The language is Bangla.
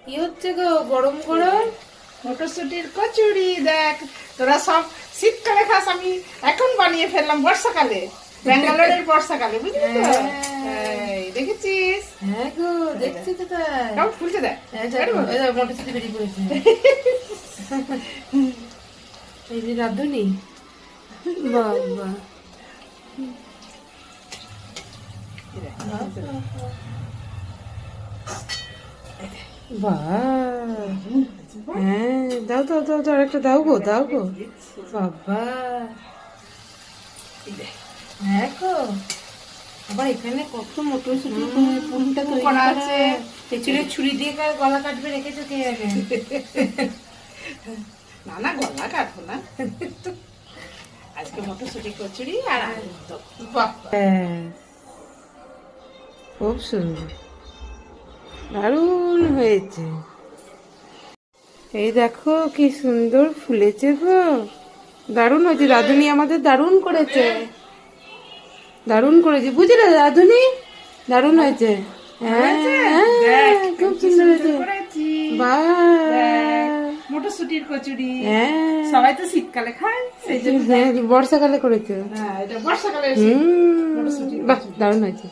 কি হচ্ছে গো গরম গরম? মটরশুটির কচুরি। দেখ তোরা সব শীতকালে খাস, আমি এখন বানিয়ে ফেললাম বর্ষাকালে, ব্যাঙ্গালোরের বর্ষাকালে, বুঝলি তো? এই দেখেছিস? হ্যাঁ গো দেখছি তো তাই। কেমন ফুলছে দেখ। মটরশুটি বেরিয়ে পড়েছে। এই যে রাঁধুনি, বাবা হ্যাঁ, দাও দাও দাও দাও, একটা দাও গো, দাও গো বাবা। হ্যাঁ গো, আবার এখানে কত মটরশুটি পুরটা তৈরি করা আছে। পেছনে ছুরি দিয়ে গলা কাটবে রেখেছো কে জানে। না না, গলা কাটবো না, আজকে মটরশুটি কচুরি আর আলুর দম। বাহ, খুব সুন্দর, দারুণ হয়েছে। এই দেখো কি সুন্দর ফুলেছে গো, দারুণ হয়েছে। রাধুনি আমাদের দারুণ করেছে, দারুণ করেছে, বুঝলে রাধুনি? দারুণ হয়েছে। হ্যাঁ হ্যাঁ, খুব সুন্দর হয়েছে। বাহ, মটরশুটির কচুরি হ্যাঁ সবাই তো শীতকালে খায়, সেই জন্য বর্ষাকালে করেছে। হ্যাঁ, এটা বর্ষাকালে বাহ, দারুণ হয়েছে।